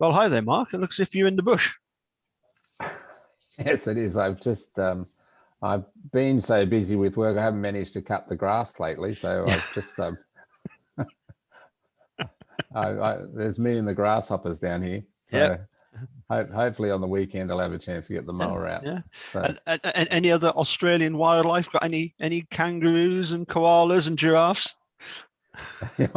Well, hi there, Mark. It looks as if you're in the bush. Yes, it is. I've been so busy with work, I haven't managed to cut the grass lately. So I've just there's me and the grasshoppers down here. So hopefully on the weekend I'll have a chance to get the mower out. Yeah. So, and any other Australian wildlife? Got any kangaroos and koalas and giraffes? the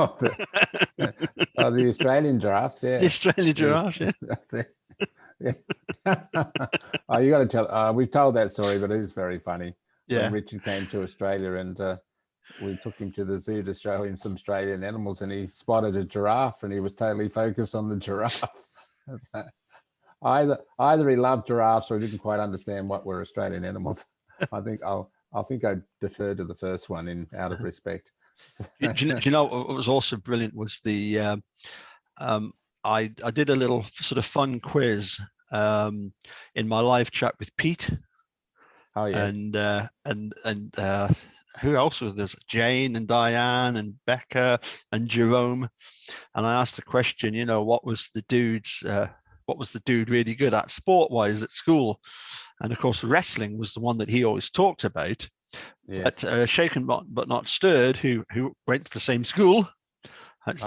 Australian giraffes, yeah. The Australian giraffes, yeah. That's it. Yeah. Oh, you got to tell. We've told that story, but it is very funny. Yeah. When Richard came to Australia, and we took him to the zoo to show him some Australian animals, and he spotted a giraffe, and he was totally focused on the giraffe. Either he loved giraffes or he didn't quite understand what were Australian animals. I think I defer to the first one out of respect. Do you know what was also brilliant was the I did a little sort of fun quiz in my live chat with Pete. Oh yeah. And who else was there? Jane and Diane and Becca and Jerome. And I asked the question, what was the dude really good at sport-wise at school? And of course, wrestling was the one that he always talked about. Yeah. But Shaken but Not Stirred, who went to the same school, that's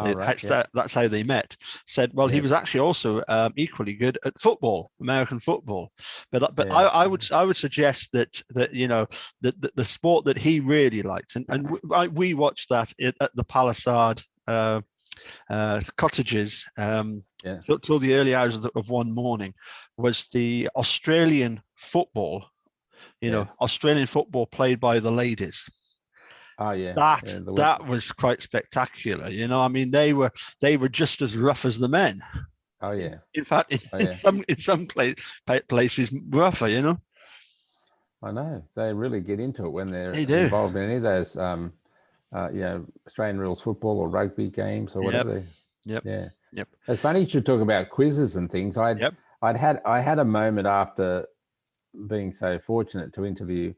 how they met, said, well, he was actually also equally good at football, American football. But I would suggest that the sport that he really liked, and we watched that at the Palisade cottages till the early hours of one morning, was the Australian football. Australian football played by the ladies. Oh yeah, that was quite spectacular. I mean, they were just as rough as the men. Oh yeah. In fact, in some places rougher. I know they really get into it when they're they do. Involved in any of those, Australian rules football or rugby games or whatever. Yep. Yeah. Yep. It's funny you should talk about quizzes and things. I had a moment after being so fortunate to interview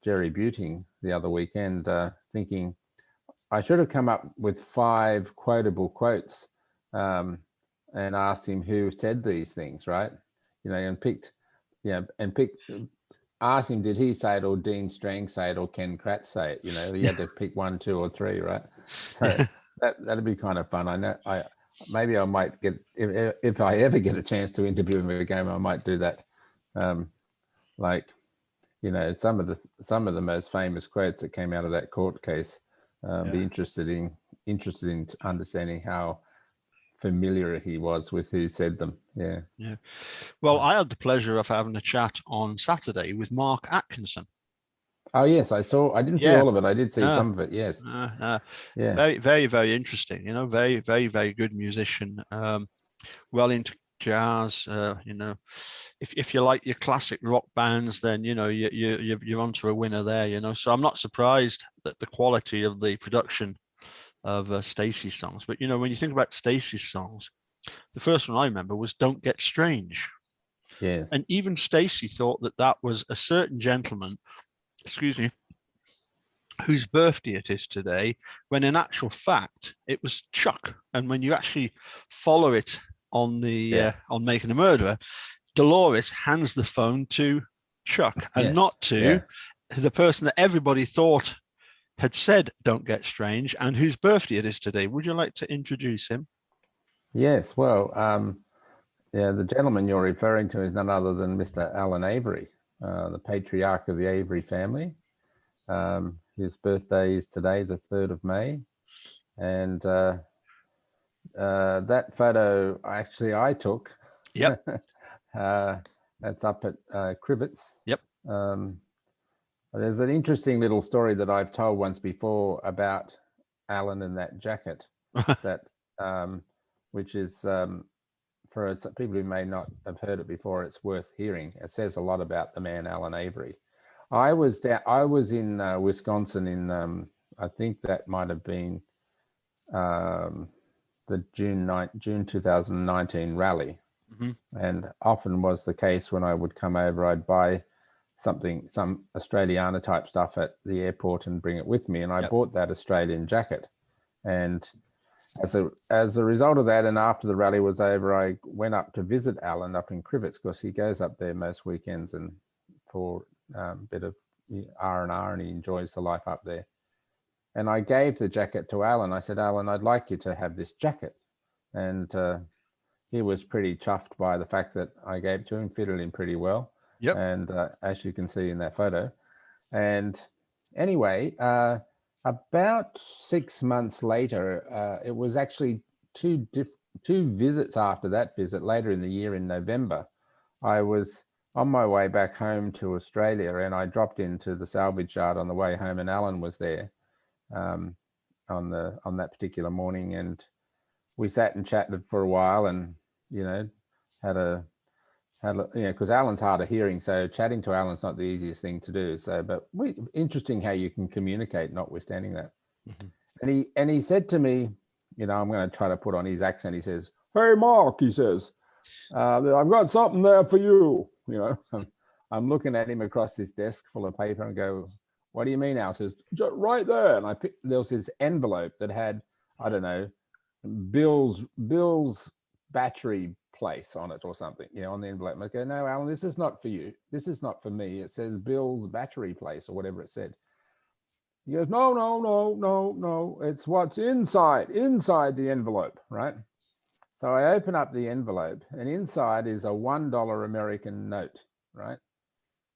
Jerry Buting the other weekend, thinking I should have come up with 5 quotable quotes and asked him who said these things, right? Asked him, did he say it or Dean Strang say it or Ken Kratz say it? He had to pick 1, 2, or 3, right? So that'd be kind of fun. I know. Maybe I might get, if I ever get a chance to interview him again, I might do that. Some of the most famous quotes that came out of that court case. Be interested in understanding how familiar he was with who said them. Yeah. Well, I had the pleasure of having a chat on Saturday with Mark Atkinson. Oh yes, I didn't see all of it. I did see some of it. Yes. Very, very, very interesting. Very, very, very good musician. Well into jazz. If you like your classic rock bands, then you're onto a winner there. So I'm not surprised that the quality of the production of Stacey's songs. But when you think about Stacey's songs, the first one I remember was "Don't Get Strange." Yes. And even Stacey thought that was a certain gentleman, whose birthday it is today, when in actual fact it was Chuck. And when you actually follow it on the on Making a Murderer, Dolores hands the phone to Chuck and not to the person that everybody thought had said "Don't Get Strange" and whose birthday it is today. Would you like to introduce him? Yes. Well, the gentleman you're referring to is none other than Mr. Alan Avery, the patriarch of the Avery family. His birthday is today, the 3rd of May. And that photo I took. Yep. That's up at Cribbets. Yep. There's an interesting little story that I've told once before about Alan and that jacket, which is for people who may not have heard it before, it's worth hearing. It says a lot about the man Alan Avery. I was in Wisconsin in I think that might have been the June 2019 rally. Mm-hmm. And often was the case when I would come over, I'd buy some Australiana type stuff at the airport and bring it with me. And I bought that Australian jacket. And as a result of that, and after the rally was over, I went up to visit Alan up in Crivets, because he goes up there most weekends and for a bit of R&R, and he enjoys the life up there. And I gave the jacket to Alan. I said, Alan, I'd like you to have this jacket. And he was pretty chuffed by the fact that I gave it to him, fitted him pretty well. Yep. And as you can see in that photo. And anyway, about 6 months later, it was actually two visits after that visit, later in the year in November. I was on my way back home to Australia, and I dropped into the salvage yard on the way home, and Alan was there on that particular morning, and we sat and chatted for a while, and had a because Alan's hard of hearing, so chatting to Alan's not the easiest thing to do. So, but interesting how you can communicate, notwithstanding that. Mm-hmm. And he said to me, I'm going to try to put on his accent. He says, "Hey, Mark," he says, "I've got something there for you." I'm looking at him across this desk full of paper and go, "What do you mean?" Al says, "Right there." And there was this envelope that had, I don't know, Bill's battery place on it or something, on the envelope. I go, "No, Alan, this is not for you. This is not for me. It says Bill's battery place," or whatever it said. He goes, No. It's what's inside the envelope, right? So I open up the envelope, and inside is a $1 American note, right?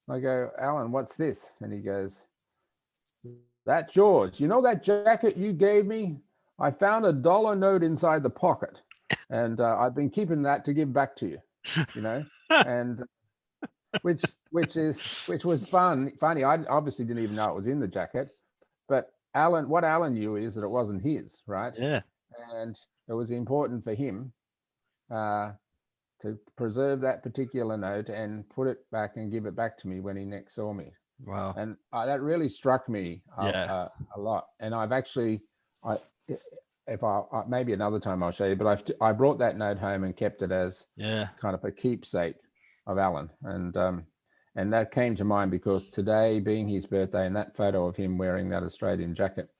I go, "Alan, what's this?" And he goes, "That's yours. You know that jacket you gave me? I found a $1 note inside the pocket, and I've been keeping that to give back to you." And which was funny. I obviously didn't even know it was in the jacket, but what Alan knew is that it wasn't his, right? Yeah. And it was important for him to preserve that particular note and put it back and give it back to me when he next saw me. Wow. And that really struck me a lot. And I've actually, maybe another time I'll show you, but I brought that note home and kept it as kind of a keepsake of Alan. And that came to mind because today, being his birthday, and that photo of him wearing that Australian jacket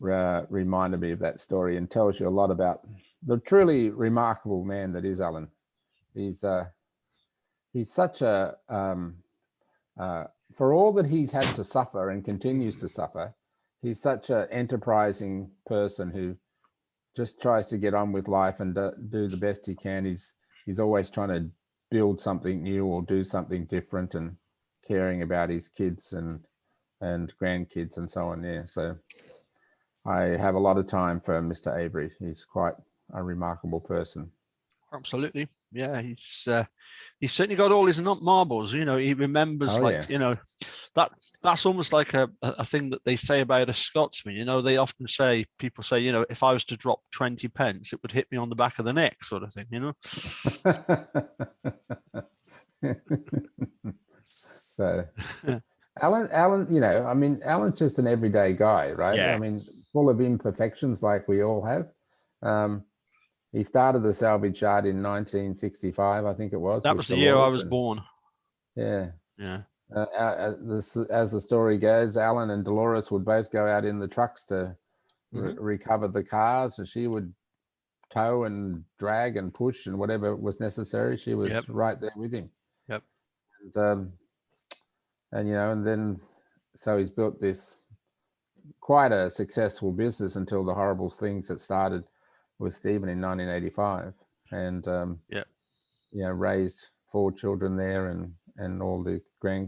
reminded me of that story, and tells you a lot about the truly remarkable man that is Alan. He's such a for all that he's had to suffer and continues to suffer, he's such an enterprising person who just tries to get on with life and do the best he can. He's always trying to build something new or do something different, and caring about his kids and grandkids and so on. Yeah, so I have a lot of time for Mr. Avery. He's quite a remarkable person. Absolutely. Yeah, he's certainly got all his marbles. He remembers that's almost like a thing that they say about a Scotsman. They often say, people say, if I was to drop 20 pence, it would hit me on the back of the neck, sort of thing. So Alan, Alan's just an everyday guy, right? Yeah. I mean, full of imperfections like we all have. He started the salvage yard in 1965, I think it was. That was the year I was born. Yeah. Yeah. As the story goes, Alan and Dolores would both go out in the trucks to recover the cars, and she would tow and drag and push and whatever was necessary. She was right there with him. Yep. And then so he's built this quite a successful business until the horrible things that started with Stephen in 1985, and raised 4 children there and all the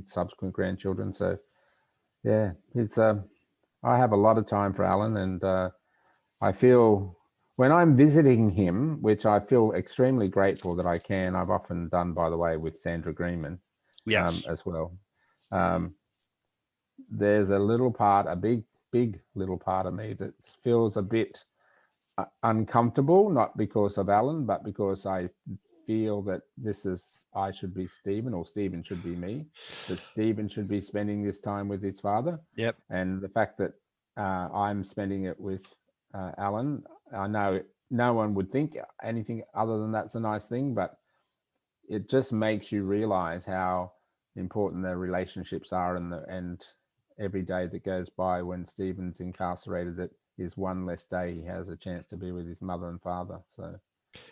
subsequent grandchildren. So yeah, it's I have a lot of time for Alan, and I feel when I'm visiting him, which I feel extremely grateful that I can. I've often done, by the way, with Sandra Greenman as well. There's a big little part of me that feels a bit uncomfortable, not because of Alan, but because I feel that I should be Stephen, or Stephen should be me, that Stephen should be spending this time with his father. Yep. And the fact that I'm spending it with Alan, I know no one would think anything other than that's a nice thing, but it just makes you realize how important their relationships are, and every day that goes by when Stephen's incarcerated, that is one less day he has a chance to be with his mother and father. So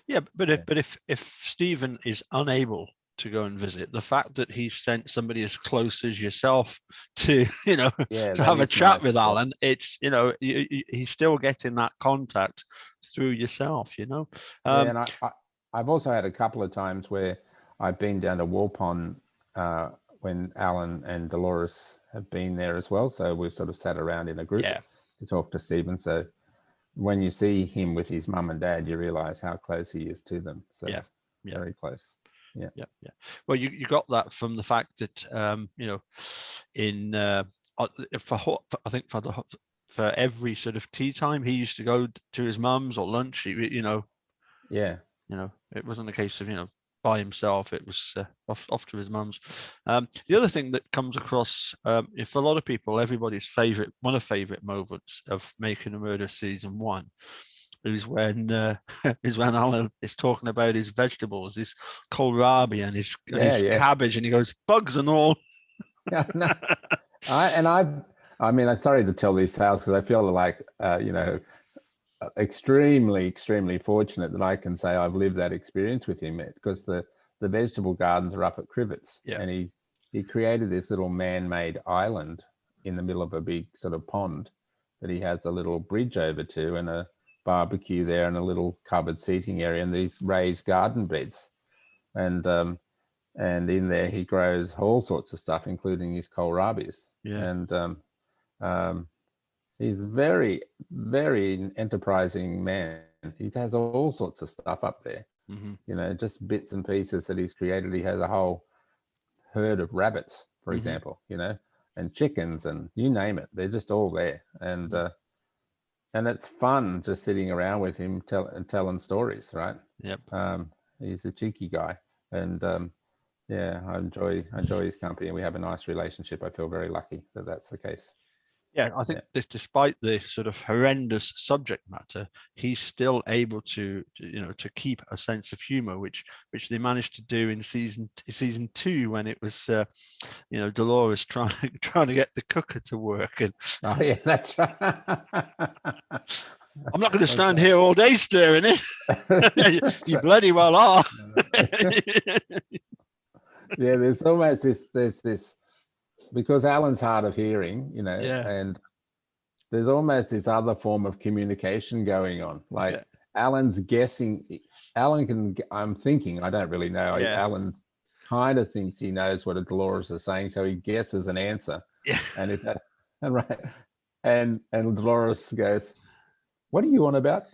yeah, but if Stephen is unable to go and visit, the fact that he sent somebody as close as yourself to, yeah, to that have a is chat nice. with Yeah. Alan, it's, he's still getting that contact through yourself, Yeah, and I've also had a couple of times where I've been down to Warpon when Alan and Dolores have been there as well. So we've sort of sat around in a group to talk to Stephen. So when you see him with his mum and dad, you realise how close he is to them. So very close. Yeah. Well, you got that from the fact that in I think for every sort of tea time, he used to go to his mum's or lunch. Yeah. It wasn't a case of by himself. It was off to his mum's. The other thing that comes across, if a lot of people, everybody's one of favorite moments of Making a Murder season 1 is when Alan is talking about his vegetables, his kohlrabi and his cabbage, and he goes, bugs and all. Yeah, no. I mean, I'm sorry to tell these tales because I feel like extremely fortunate that I can say I've lived that experience with him, because the vegetable gardens are up at Crivets, and he created this little man-made island in the middle of a big sort of pond that he has a little bridge over to, and a barbecue there, and a little covered seating area, and these raised garden beds, and in there he grows all sorts of stuff, including his kohlrabis, and he's very, very enterprising man. He has all sorts of stuff up there, just bits and pieces that he's created. He has a whole herd of rabbits, for example, and chickens, and you name it. They're just all there. And it's fun just sitting around with him telling stories, right? Yep. He's a cheeky guy. And I enjoy his company, and we have a nice relationship. I feel very lucky that that's the case. Yeah, I think that despite the sort of horrendous subject matter, he's still able to keep a sense of humor, which they managed to do in season 2 when it was Dolores trying to get the cooker to work. And oh yeah, that's right. I'm not going to stand here all day stirring it. You bloody well are. Yeah, there's almost this because Alan's hard of hearing, and there's almost this other form of communication going on. Like Alan's guessing. Alan can. I'm thinking. I don't really know. Alan kind of thinks he knows what a Dolores is saying, so he guesses an answer. Yeah. And Dolores goes, "What are you on about?"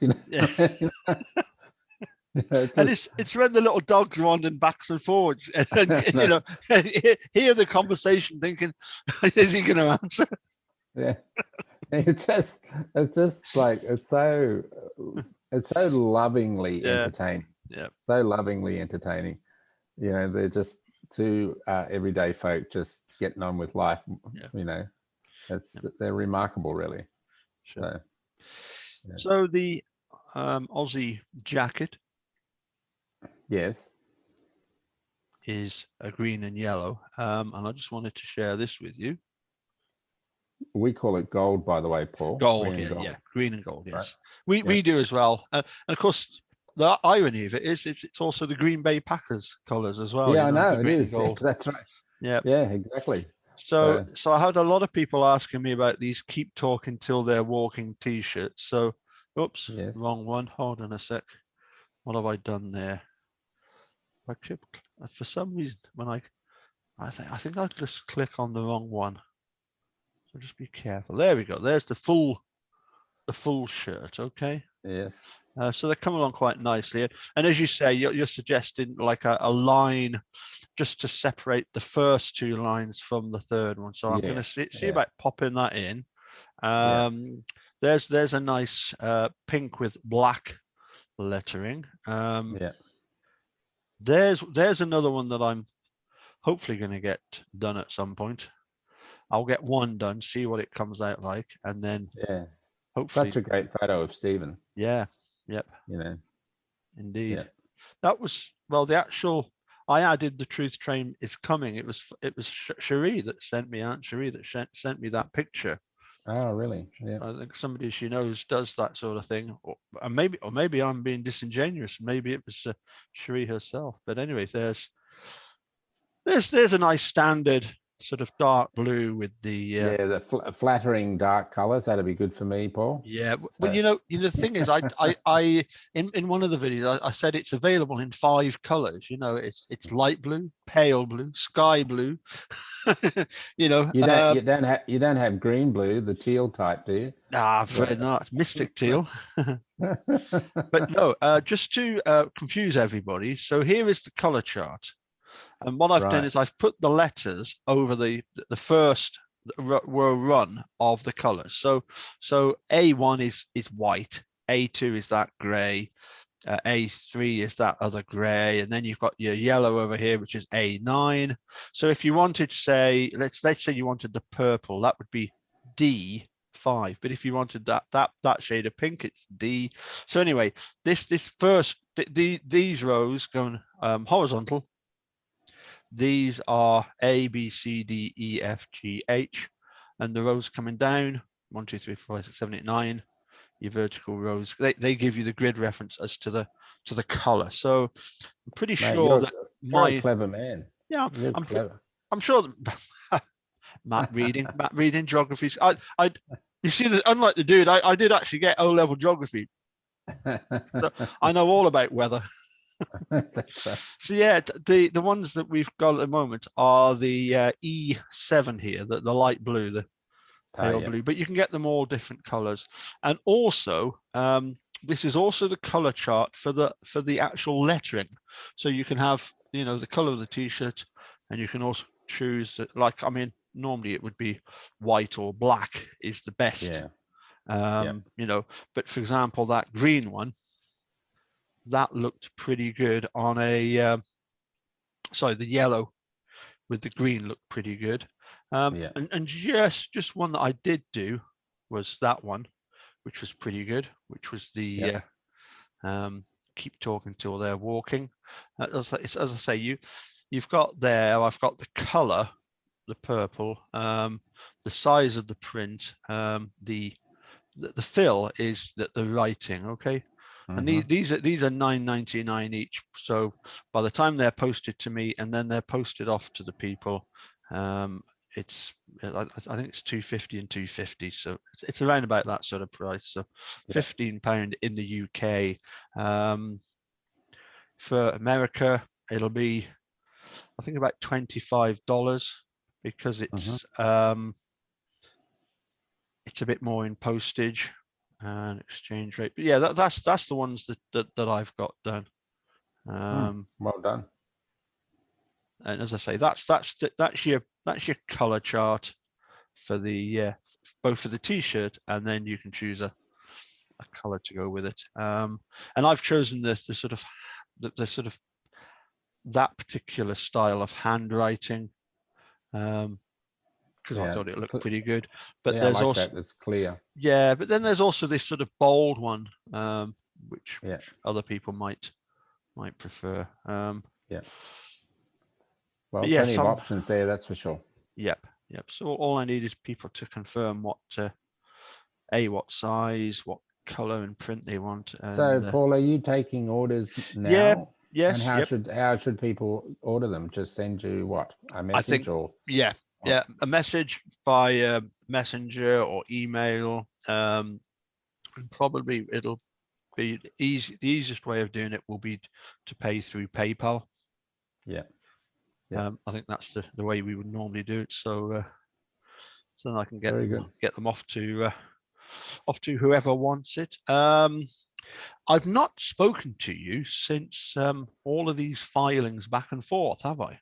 And it's when the little dog's wandering backwards and forwards, and hear the conversation, thinking, "Is he going to answer?" Yeah, it's just like it's so lovingly entertaining. Yeah, so lovingly entertaining. They're just two everyday folk just getting on with life. They're remarkable, really. Sure. So the Aussie jacket. Yes. Is a green and yellow. And I just wanted to share this with you. We call it gold, by the way, Paul. Gold, yeah. Green and gold, yes. Right. We do as well. And of course, the irony of it is it's also the Green Bay Packers colours as well. Yeah, I know, it is. Gold. That's right. Yeah. Yeah, exactly. So I had a lot of people asking me about these keep talking till they're walking t-shirts. So, oops, wrong one. Hold on a sec. What have I done there? For some reason, when I think I just click on the wrong one. So just be careful. There we go. There's the full shirt. Okay. Yes. So they come along quite nicely. And as you say, you're suggesting like a line just to separate the first 2 lines from the third one. So I'm going to see about popping that in. There's a nice pink with black lettering. There's another one that I'm hopefully going to get done at some point. I'll get one done, see what it comes out like, and then hopefully. Such a great photo of Stephen. Yeah. Yep. Indeed. Yeah. That was the actual. I added the Truth Train is coming. It was Cherie that sent me Aunt Cherie that sent me that picture. Oh, really? Yeah. I think somebody she knows does that sort of thing, or maybe I'm being disingenuous. Maybe it was Cherie herself. But anyway, there's a nice standard sort of dark blue with the Yeah, the flattering dark colors. That'd be good for me, Paul. yeah. Well, So, the thing is, I in one of the videos I said it's available in 5 colors. It's light blue, pale blue, sky blue. you know, you don't have green blue, the teal type, do you? nah, I'm afraid not. Mystic teal. But no, just to confuse everybody. So here is the color chart. And what I've done Right. is I've put the letters over the first row run of the colors. So A1 is white, A2 is that gray, A3 is that other gray, and then you've got your yellow over here, which is A9. So if you wanted to say, let's say you wanted the purple, that would be D5. But if you wanted that shade of pink, it's D. So anyway, this first these rows going horizontal. These are A, B, C, D, E, F, G, H, and the rows coming down 1, 2, 3, 4, 5, 6, 7, 8, 9. Your vertical rows. They give you the grid reference as to the color. So I'm pretty Mate, sure that you're a clever man. yeah, You're clever. I'm sure that Matt reading geography. You see that unlike the dude, I did actually get O-level geography. So I know all about weather. So yeah, the ones that we've got at the moment are the E7 here, the light blue, the pale blue, but you can get them all different colors. And also, this is also the color chart for the actual lettering. So you can have, the color of the t-shirt, and you can also choose like, I mean, normally it would be white or black is the best. But for example, that green one, that looked pretty good on a sorry, the yellow with the green looked pretty good. And just one that I did do was that one, which was pretty good, which was the keep talking till they're walking. As I say, you've got there, I've got the color, the purple, the size of the print, the fill is the writing, okay? And these are $9.99 each. So by the time they're posted to me and then they're posted off to the people, it's I think it's $2.50 and $2.50. So it's around about that sort of price. So £15 in the UK. For America, it'll be I think about $25 because it's a bit more in postage and exchange rate. But yeah, that's the ones that I've got done. Well done. And as I say, that's your color chart for the both for the t-shirt, and then you can choose a color to go with it. And I've chosen the sort of that particular style of handwriting because I thought it looked pretty good. But there's I like also that's clear. Yeah, but then there's also this sort of bold one, which other people might prefer. Well, plenty of options there, that's for sure. Yep. So all I need is people to confirm what size, what color and print they want. And, so, Paul, are you taking orders now? Yes. And how should people order them? Just send you what, a message or? Yeah, a message via messenger or email. And probably it'll be easy. The easiest way of doing it will be to pay through PayPal. I think that's the way we would normally do it. So then I can get them off to whoever wants it. I've not spoken to you since all of these filings back and forth, have I?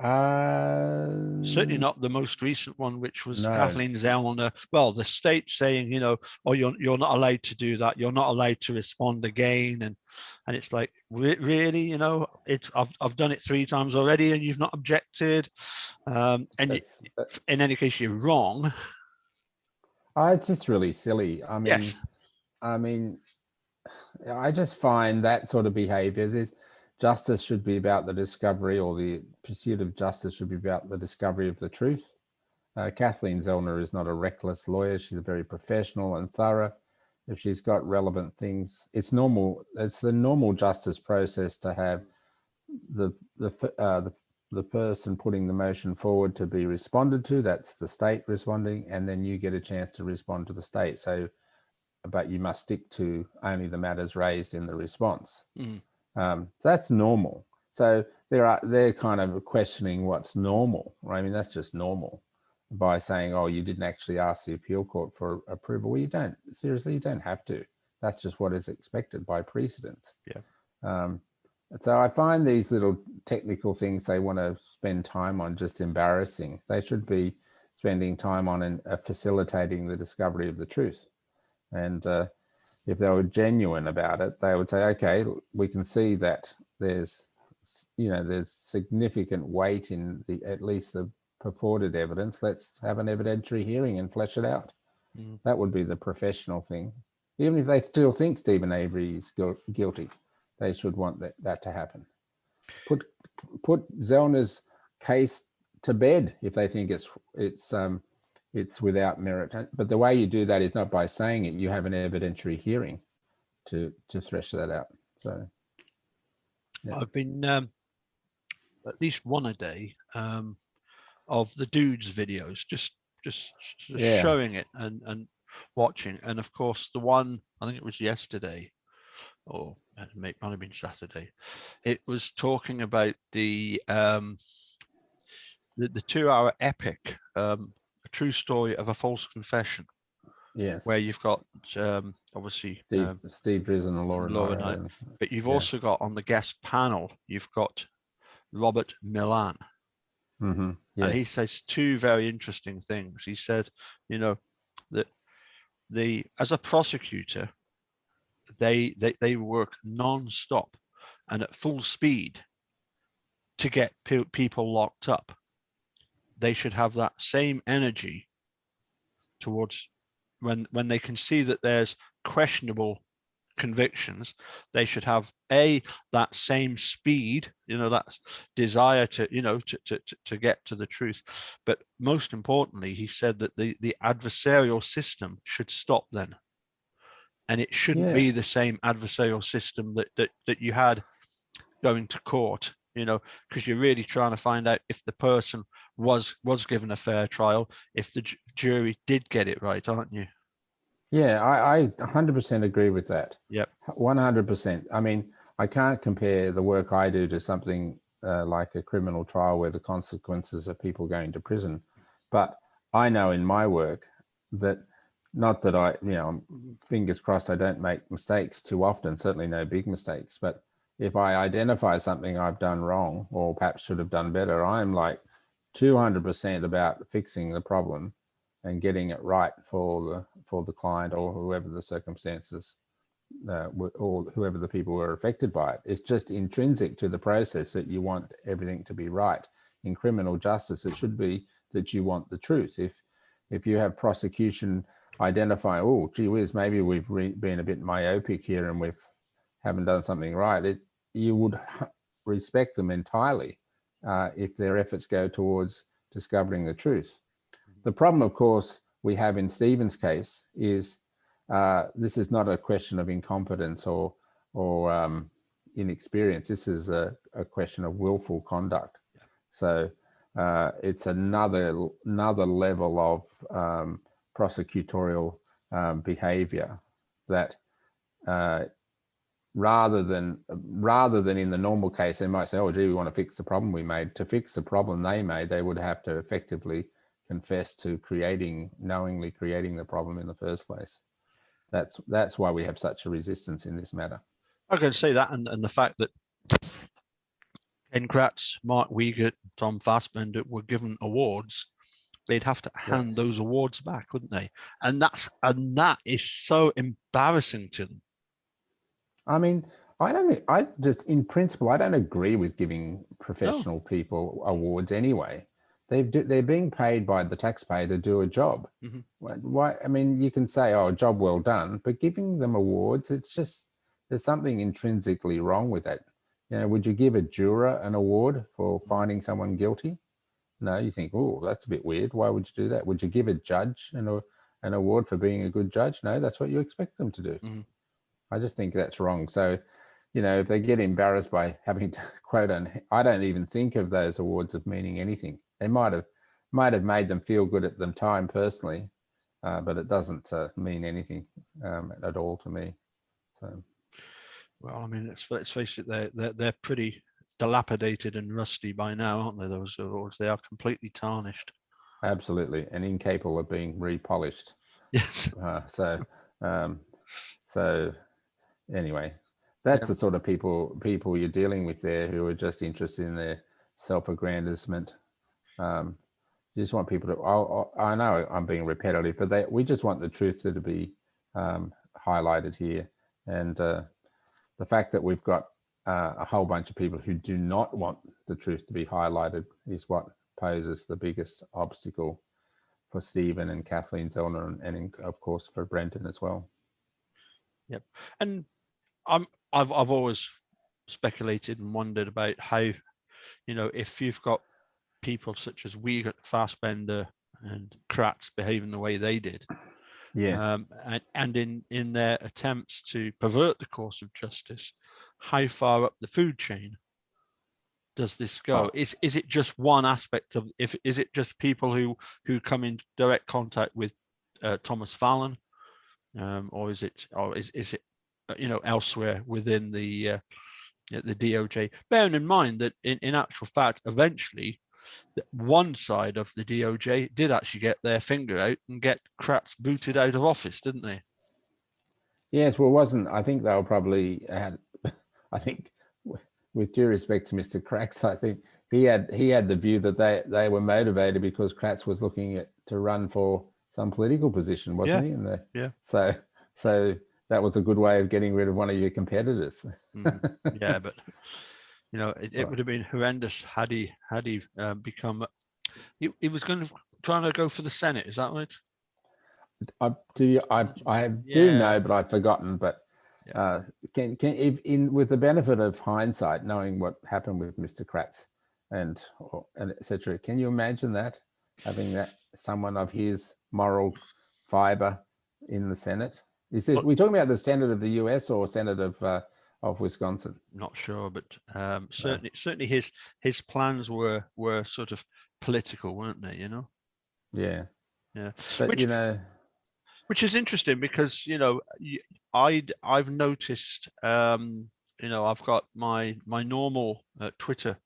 Certainly not the most recent one, which was Kathleen Zellner. Well, the state saying, oh, you're not allowed to do that. You're not allowed to respond again, and it's like, really, I've done it 3 times already, and you've not objected. And in any case, you're wrong. It's just really silly. I mean, I just find that sort of behavior. Justice should be about the discovery, or the pursuit of justice should be about the discovery of the truth. Kathleen Zellner is not a reckless lawyer. She's a very professional and thorough. If she's got relevant things, it's normal. It's the normal justice process to have the person putting the motion forward to be responded to. That's the state responding, and then you get a chance to respond to the state. So, but you must stick to only the matters raised in the response. So that's normal. So they're kind of questioning what's normal, right? I mean, that's just normal by saying, oh, you didn't actually ask the appeal court for approval. Well, you don't, seriously, you don't have to. That's just what is expected by precedent. Yeah. So I find these little technical things they want to spend time on just embarrassing. They should be spending time on facilitating the discovery of the truth. And if they were genuine about it, they would say, okay, we can see that there's significant weight in at least the purported evidence. Let's have an evidentiary hearing and flesh it out. That would be the professional thing. Even if they still think Stephen Avery is guilty, they should want that to happen. Put Zellner's case to bed if they think it's without merit. But the way you do that is not by saying it. You have an evidentiary hearing to thresh that out. So yeah. I've been at least one a day of the dudes videos, just showing it and watching. And of course, the one, I think it was yesterday, or it might have been Saturday, it was talking about the 2-hour epic, a true story of a false confession. Yes. Where you've got obviously Steve Drizzen and Laura Knight, but you've also got on the guest panel, you've got Robert Milan. Yes. And he says two very interesting things. He said, that as a prosecutor, they work non-stop and at full speed to get people locked up. They should have that same energy towards when they can see that there's questionable convictions. They should have that same speed, that desire to get to the truth. But most importantly, he said that the adversarial system should stop then, and it shouldn't be the same adversarial system that you had going to court, because you're really trying to find out if the person was given a fair trial, if the jury did get it right, aren't you? Yeah, I 100% agree with that. Yep. 100%. I mean, I can't compare the work I do to something like a criminal trial where the consequences are people going to prison. But I know in my work that, not that I, fingers crossed I don't make mistakes too often, certainly no big mistakes, but if I identify something I've done wrong or perhaps should have done better, I'm like 200% about fixing the problem and getting it right for the client or whoever the circumstances or whoever the people were affected by it. It's just intrinsic to the process that you want everything to be right. In criminal justice, it should be that you want the truth. If you have prosecution identifying, oh, gee whiz, maybe we've been a bit myopic here and we haven't done something right, you would respect them entirely if their efforts go towards discovering the truth. The problem, of course, we have in Stephen's case is this is not a question of incompetence or inexperience. This is a question of willful conduct. So it's another level of prosecutorial behavior that rather than in the normal case, they might say, oh, gee, we want to fix the problem we made. To fix the problem they made, they would have to effectively confess to knowingly creating the problem in the first place. That's why we have such a resistance in this matter. I can say that, and the fact that Ken Kratz, Mark Wiegert, Tom Fassbender were given awards, they'd have to hand those awards back, wouldn't they? And that is so embarrassing to them. I mean, in principle, I don't agree with giving professional people awards anyway. They're being paid by the taxpayer to do a job. Mm-hmm. Why? I mean, you can say, "Oh, job well done," but giving them awards, it's just there's something intrinsically wrong with it. Would you give a juror an award for finding someone guilty? No, you think, oh, that's a bit weird. Why would you do that? Would you give a judge an award for being a good judge? No, that's what you expect them to do. Mm. I just think that's wrong. So, if they get embarrassed by having to quote on, I don't even think of those awards as meaning anything. They might have made them feel good at the time personally, but it doesn't mean anything at all to me. So, well, I mean, let's face it, they're pretty dilapidated and rusty by now, aren't they? Those awards, they are completely tarnished. absolutely, and incapable of being repolished. Yes. So anyway, that's the sort of people you're dealing with there, who are just interested in their self-aggrandizement. You just want people to. I know I'm being repetitive, but we just want the truth to be highlighted here, and the fact that we've got a whole bunch of people who do not want the truth to be highlighted is what poses the biggest obstacle for Stephen and Kathleen Zellner, and of course for Brenton as well. Yep. And I've always speculated and wondered about how, if you've got people such as Wiegert, Fassbender, and Kratz behaving the way they did, yes, and in their attempts to pervert the course of justice, how far up the food chain does this go? Is it just one aspect of? Is it just people who come in direct contact with Thomas Fallon, or is it elsewhere within the DOJ? Bearing in mind that in actual fact, eventually, one side of the DOJ did actually get their finger out and get Kratz booted out of office, didn't they? Yes, well, I think they were probably I think, with due respect to Mr. Kratz, I think he had the view that they were motivated because Kratz was looking to run for some political position, wasn't he? And so that was a good way of getting rid of one of your competitors. Yeah, but it would have been horrendous had he become. He was trying to go for the Senate. Is that right? I do know, but I've forgotten. But with the benefit of hindsight, knowing what happened with Mr. Kratz and etc., can you imagine that, having that someone of his moral fiber in the Senate? We talking about the Senate of the US or Senate of Wisconsin? Not sure, but certainly his plans were sort of political, weren't they? Yeah. But which is interesting because I've noticed I've got my normal Twitter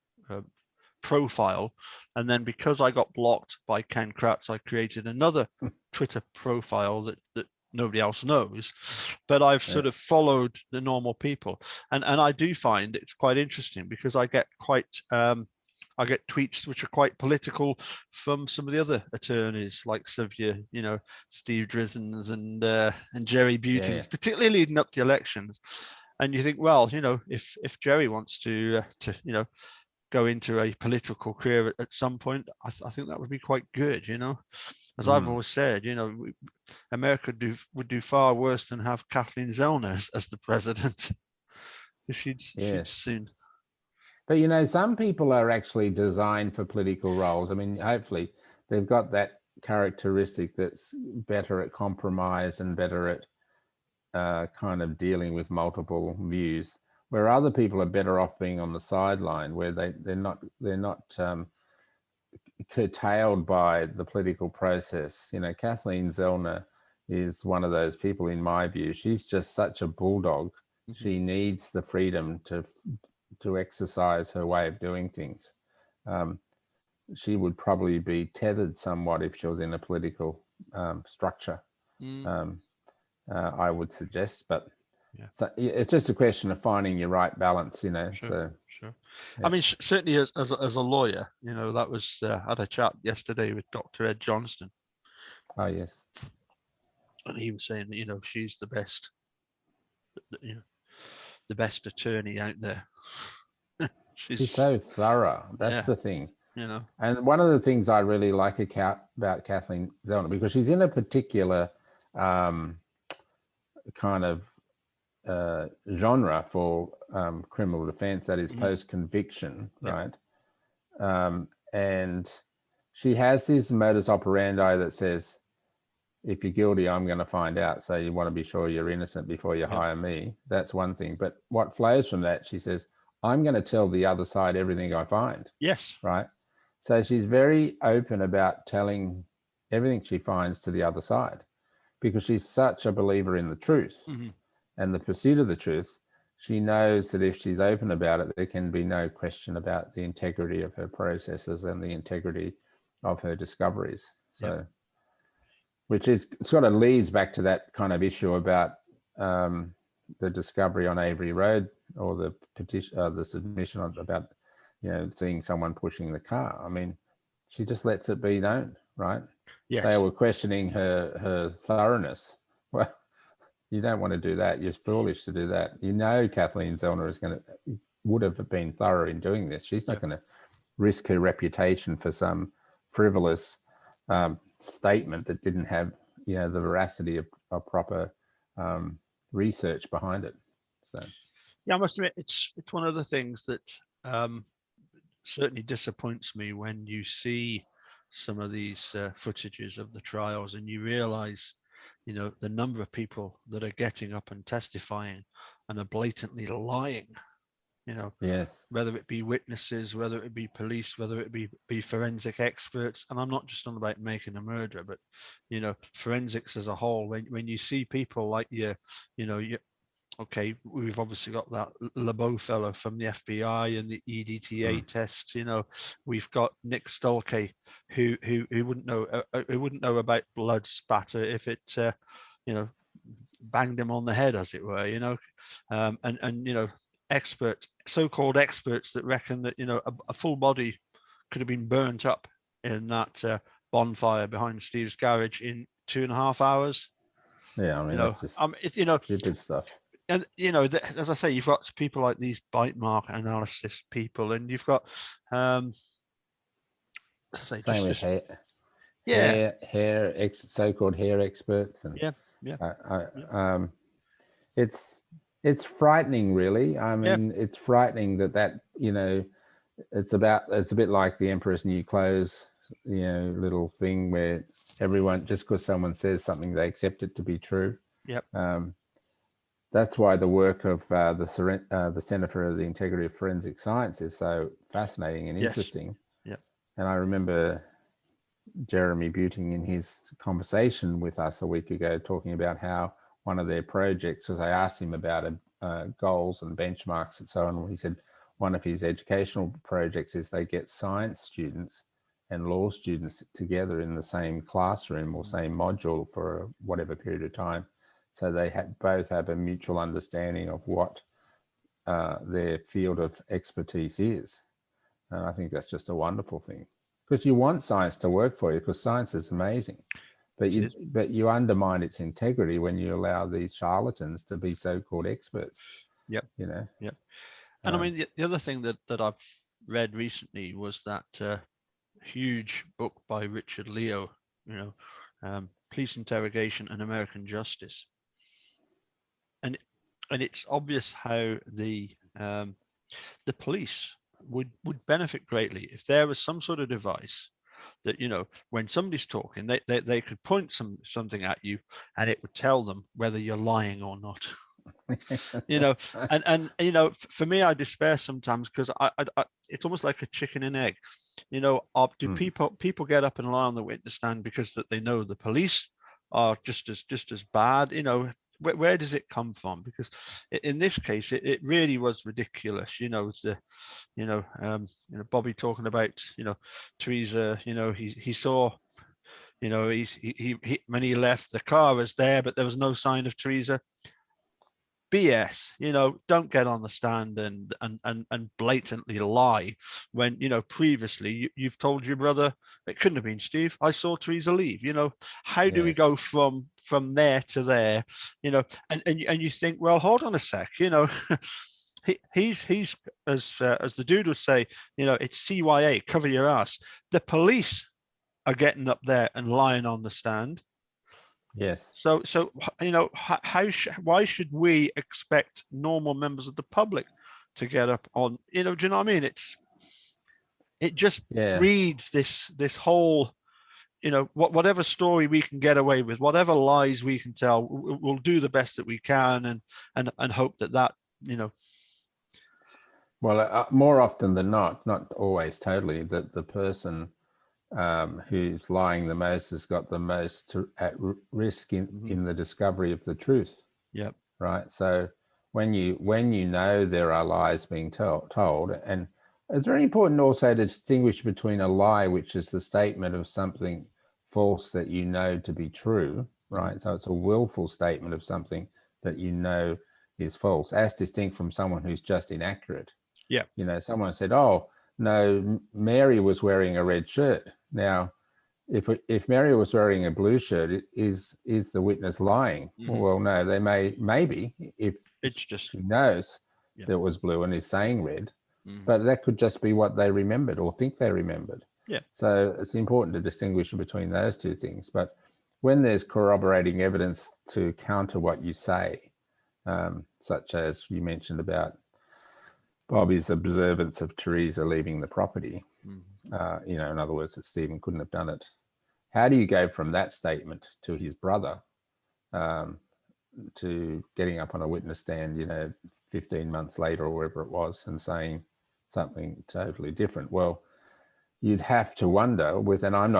profile, and then because I got blocked by Ken Kratz, I created another Twitter profile that nobody else knows, but I've sort of followed the normal people, and I do find it's quite interesting because I get I get tweets which are quite political from some of the other attorneys, like Steve Drizzen's and Jerry Buting's, particularly leading up to the elections. And you think, well, if Jerry wants to go into a political career at some point, I think that would be quite good. As I've always said, America would do far worse than have Kathleen Zellner as the president. She'd soon. But some people are actually designed for political roles. I mean, hopefully they've got that characteristic that's better at compromise and better at kind of dealing with multiple views, where other people are better off being on the sideline, where they're not curtailed by the political process. Kathleen Zellner is one of those people, in my view. She's just such a bulldog. Mm-hmm. She needs the freedom to exercise her way of doing things. She would probably be tethered somewhat if she was in a political structure. I would suggest, but so it's just a question of finding your right balance, Sure. Yeah. I mean, certainly as a lawyer, that was I had a chat yesterday with Dr. Ed Johnston. Oh yes, and he was saying that she's the best, the best attorney out there. She's so thorough. That's the thing. And one of the things I really like about Kathleen Zellner, because she's in a particular kind of genre for criminal defense, that is post-conviction, right? And she has this modus operandi that says, if you're guilty, I'm going to find out. So you want to be sure you're innocent before you hire me. That's one thing. But what flows from that, she says, I'm going to tell the other side everything I find. Yes. Right. So she's very open about telling everything she finds to the other side, because she's such a believer in the truth and the pursuit of the truth. She knows that if she's open about it, there can be no question about the integrity of her processes and the integrity of her discoveries. So, which is sort of leads back to that kind of issue about the discovery on Avery Road, or the petition, the submission about, seeing someone pushing the car. I mean, she just lets it be known, right? Yes. They were questioning her thoroughness. Well, you don't want to do that. You're foolish to do that. Kathleen Zellner would have been thorough in doing this. She's not going to risk her reputation for some frivolous statement that didn't have, the veracity of proper research behind it. So, yeah, I must admit, it's one of the things that certainly disappoints me when you see some of these footages of the trials and you realize, the number of people that are getting up and testifying and are blatantly lying. Yes. Whether it be witnesses, whether it be police, whether it be forensic experts. And I'm not just on about making a murderer, but, forensics as a whole. When you see people like okay, we've obviously got that LeBeau fellow from the FBI and the EDTA tests. We've got Nick Stolke, who wouldn't know about blood spatter if it, banged him on the head, as it were. And experts, so-called experts, that reckon that a full body could have been burnt up in that bonfire behind Steve's garage in 2.5 hours. Yeah, I mean, that's just stupid stuff. And as I say, you've got people like these bite mark analysis people, and you've got same with hair. Yeah. So-called hair experts, and yeah. It's frightening, really. I mean, it's frightening that it's a bit like the Emperor's New Clothes, little thing where everyone, just because someone says something, they accept it to be true. Yep. That's why the work of the Centre for the Integrity of Forensic Science is so fascinating and interesting. Yeah. And I remember Jeremy Buting in his conversation with us a week ago talking about how one of their projects, because I asked him about goals and benchmarks and so on. He said one of his educational projects is they get science students and law students together in the same classroom or same module for whatever period of time. So they both have a mutual understanding of what their field of expertise is. And I think that's just a wonderful thing, because you want science to work for you, because science is amazing. But you undermine its integrity when you allow these charlatans to be so-called experts. Yep. Yep. And I mean, the other thing that I've read recently was that huge book by Richard Leo, Police Interrogation and American Justice. And it's obvious how the police would benefit greatly if there was some sort of device that, when somebody's talking, they could point something at you and it would tell them whether you're lying or not. And for me, I despair sometimes, because I it's almost like a chicken and egg. Do people get up and lie on the witness stand because that they know the police are just as bad? Where does it come from? Because in this case, it really was ridiculous. Bobby talking about Teresa. He saw. He when he left, the car was there, but there was no sign of Teresa. BS. Don't get on the stand and blatantly lie when previously you've told your brother it couldn't have been Steve. I saw Teresa leave. How do we go from there to there? And you think, well, hold on a sec. He's as the dude would say, it's CYA, cover your ass. The police are getting up there and lying on the stand. Yes. So why should we expect normal members of the public to get up on? Do you know what I mean? it just Yeah. breeds this whole, whatever story we can get away with, whatever lies we can tell, we'll do the best that we can, and hope that Well, more often than not always totally, that the person who's lying the most has got the most at risk in the discovery of the truth. Yeah. Right. So when you know there are lies being told, and it's very important also to distinguish between a lie, which is the statement of something false that you know to be true, right? So it's a willful statement of something that you know is false, as distinct from someone who's just inaccurate. Yeah. Someone said, "Oh no, Mary was wearing a red shirt." Now, if Mary was wearing a blue shirt, is the witness lying? Well, no, they maybe if she knows that it was blue and is saying red, but that could just be what they remembered or think they remembered. Yeah. So it's important to distinguish between those two things. But when there's corroborating evidence to counter what you say, such as you mentioned about Bobby's observance of Teresa leaving the property, in other words, that Stephen couldn't have done it. How do you go from that statement to his brother, to getting up on a witness stand, 15 months later or wherever it was, and saying something totally different? Well, you'd have to wonder and I'm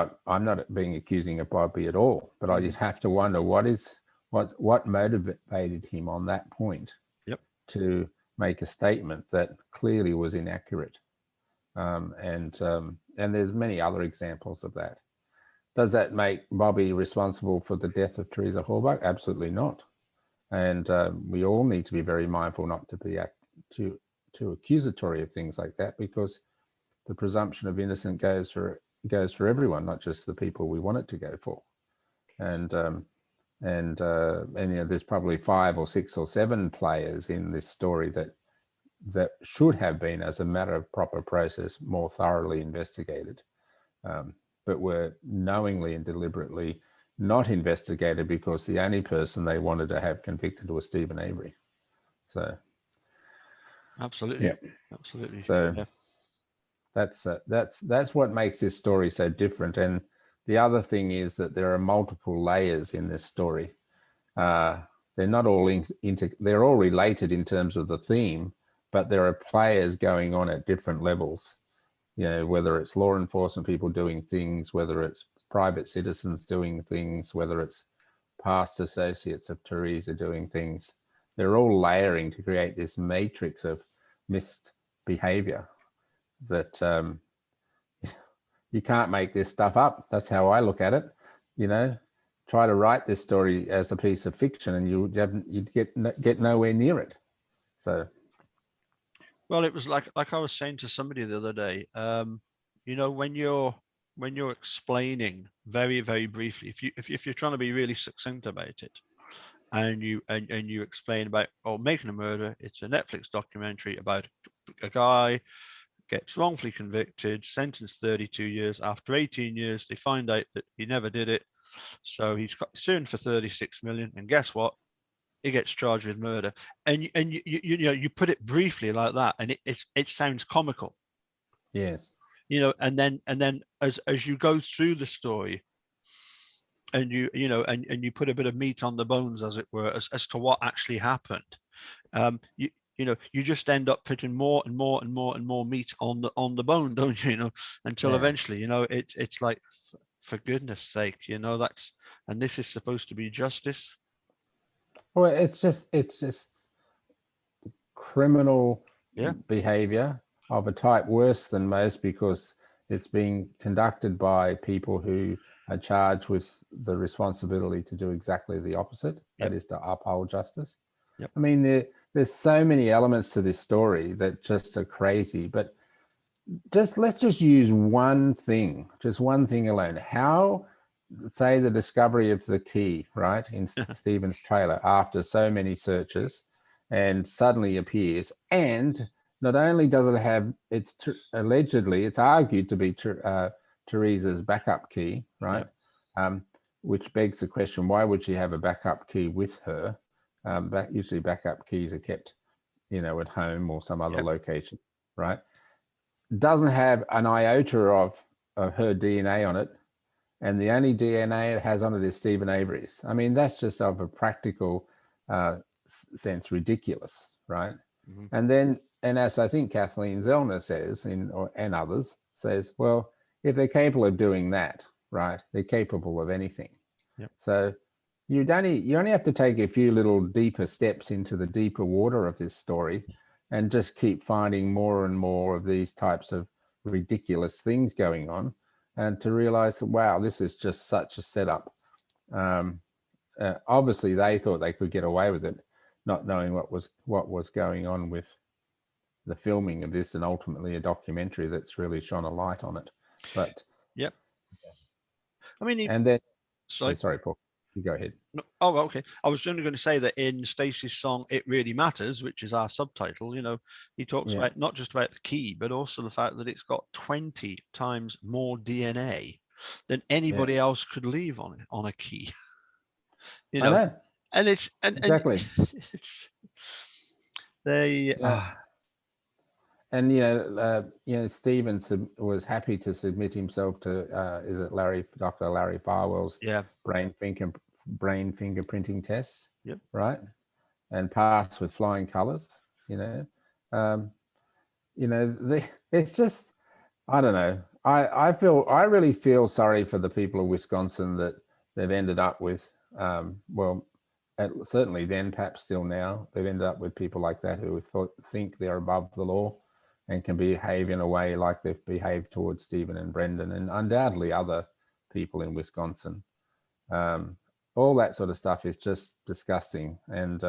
not being accusing of Bobby at all, but you'd have to wonder what motivated him on that point to make a statement that clearly was inaccurate. And there's many other examples of that. Does that make Bobby responsible for the death of Teresa Halbach? Absolutely not. And we all need to be very mindful not to be too accusatory of things like that, because the presumption of innocence goes for everyone, not just the people we want it to go for. And there's probably 5 or 6 or 7 players in this story that should have been, as a matter of proper process, more thoroughly investigated, but were knowingly and deliberately not investigated because the only person they wanted to have convicted was Stephen Avery. So, absolutely, absolutely. So that's what makes this story so different. And the other thing is that there are multiple layers in this story. They're not all they're all related in terms of the theme, but there are players going on at different levels. Whether it's law enforcement people doing things, whether it's private citizens doing things, whether it's past associates of Teresa doing things, they're all layering to create this matrix of misbehavior that you can't make this stuff up. That's how I look at it. Try to write this story as a piece of fiction and you'd get nowhere near it. So, well, it was like I was saying to somebody the other day, when you're explaining very, very briefly, if you're trying to be really succinct about it, and you explain about Making a Murder, it's a Netflix documentary about a guy gets wrongfully convicted, sentenced 32 years. After 18 years, they find out that he never did it, so he's sued for 36 million. And guess what? He gets charged with murder. And you put it briefly like that, and it sounds comical. Yes. And then as you go through the story, and you put a bit of meat on the bones, as it were, as to what actually happened. You just end up putting more and more and more and more meat on the bone, don't you? Until eventually, it's like, for goodness sake, and this is supposed to be justice. Well, it's just criminal behavior of a type worse than most, because it's being conducted by people who are charged with the responsibility to do exactly the opposite, that is to uphold justice. I mean, there's so many elements to this story that just are crazy, but let's just use one thing alone. How, say, the discovery of the key, right, in Stephen's trailer after so many searches, and suddenly appears, and not only does it have, allegedly, it's argued to be Teresa's backup key, right? Which begs the question, why would she have a backup key with her? Usually backup keys are kept, at home or some other location, right? doesn't have an iota of her DNA on it, and the only DNA it has on it is Stephen Avery's. I mean, that's just of a practical sense ridiculous, right? Mm-hmm. And as I think Kathleen Zellner says, and others says, well, if they're capable of doing that, right, they're capable of anything. Yep. So you only have to take a few little deeper steps into the deeper water of this story, and just keep finding more and more of these types of ridiculous things going on, and to realize that, wow, this is just such a setup. Obviously, they thought they could get away with it, not knowing what was going on with the filming of this, and ultimately a documentary that's really shone a light on it. But yep. I mean, and then sorry, Paul, you go ahead. No, oh, okay. I was only going to say that in Stacey's song "It Really Matters," which is our subtitle, he talks about not just about the key, but also the fact that it's got 20 times more DNA than anybody else could leave on a key. I know. And it's exactly. And it's they. And Stephen was happy to submit himself to is it Dr. Larry Farwell's brain fingerprinting tests, right, and pass with flying colours. It's just, I don't know. I really feel sorry for the people of Wisconsin that they've ended up with. Certainly then, perhaps still now, they've ended up with people like that who think they're above the law and can behave in a way like they've behaved towards Stephen and Brendan, and undoubtedly other people in Wisconsin. All that sort of stuff is just disgusting. And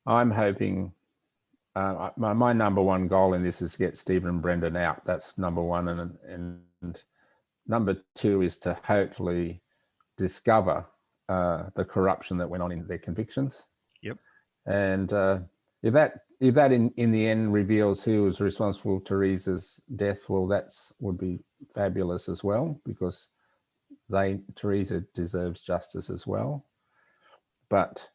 I'm hoping, my number one goal in this is to get Stephen and Brendan out. That's number one. And number two is to hopefully discover the corruption that went on in their convictions. Yep. And if that in the end reveals who was responsible for Teresa's death, well, would be fabulous as well, because Teresa deserves justice as well. But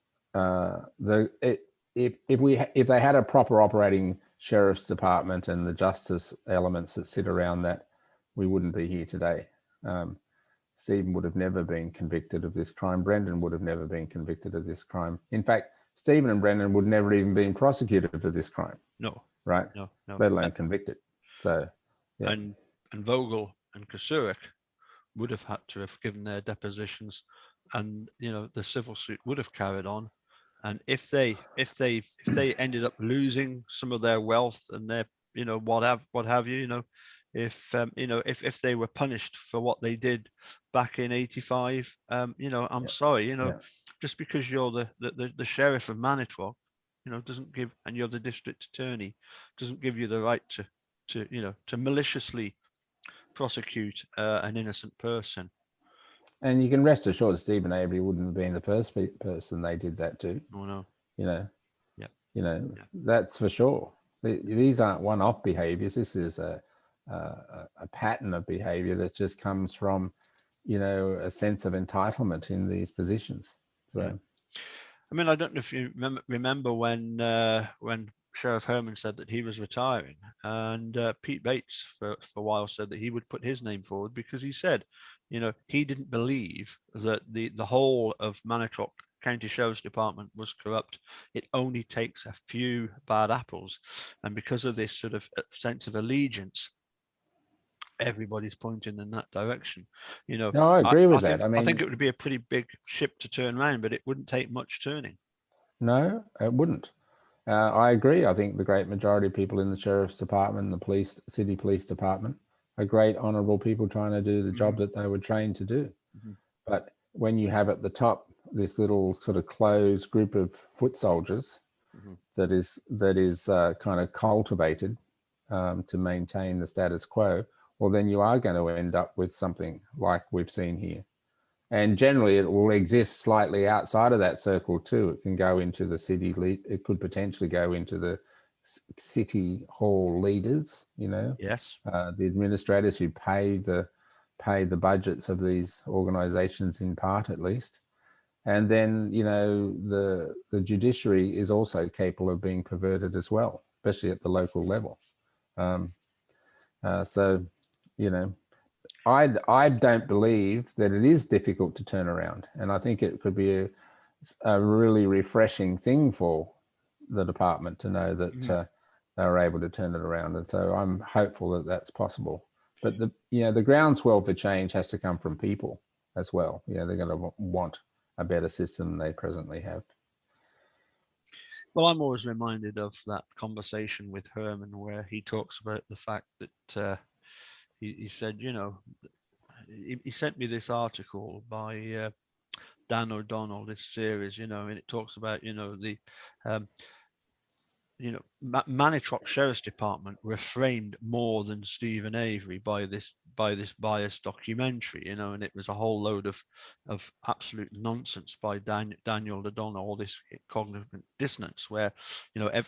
if they had a proper operating sheriff's department and the justice elements that sit around that, we wouldn't be here today. Stephen would have never been convicted of this crime. Brendan would have never been convicted of this crime. In fact, Stephen and Brendan would never even been prosecuted for this crime. No. Right? No. Let alone convicted. So, yeah. And Vogel and Kosurik would have had to have given their depositions, and the civil suit would have carried on. And if they ended up losing some of their wealth and their what have you, if they were punished for what they did back in '85, I'm sorry, just because you're the sheriff of Manitowoc, doesn't give, and you're the district attorney, doesn't give you the right to maliciously prosecute an innocent person. And you can rest assured Stephen Avery wouldn't have been the first person they did that to. Oh no. That's for sure. These aren't one-off behaviors. This is a pattern of behavior that just comes from, a sense of entitlement in these positions. So, I mean, I don't know if you remember when Sheriff Herman said that he was retiring, and Pete Bates for a while said that he would put his name forward, because he said, he didn't believe that the whole of Manitowoc County Sheriff's Department was corrupt. It only takes a few bad apples, and because of this sort of sense of allegiance, everybody's pointing in that direction. No, I agree with that. I think it would be a pretty big ship to turn around, but it wouldn't take much turning. No, it wouldn't. I agree. I think the great majority of people in the sheriff's department, the city police department, are great, honourable people trying to do the job that they were trained to do. But when you have at the top this little sort of closed group of foot soldiers that is kind of cultivated to maintain the status quo, well, then you are going to end up with something like we've seen here. And generally, it will exist slightly outside of that circle too. It can go into the city. It could potentially go into the city hall leaders. Yes. The administrators who pay the budgets of these organisations, in part at least. And then the judiciary is also capable of being perverted as well, especially at the local level. So, you know, I don't believe that it is difficult to turn around, and I think it could be a really refreshing thing for the department to know that they were able to turn it around. And so I'm hopeful that that's possible. But the groundswell for change has to come from people as well. They're going to want a better system than they presently have. Well, I'm always reminded of that conversation with Herman where he talks about the fact that he said, he sent me this article by Dan O'Donnell, this series, and it talks about, the Manitrock Sheriff's Department were framed more than Stephen Avery by this biased documentary, and it was a whole load of absolute nonsense by Daniel O'Donnell, all this cognitive dissonance where,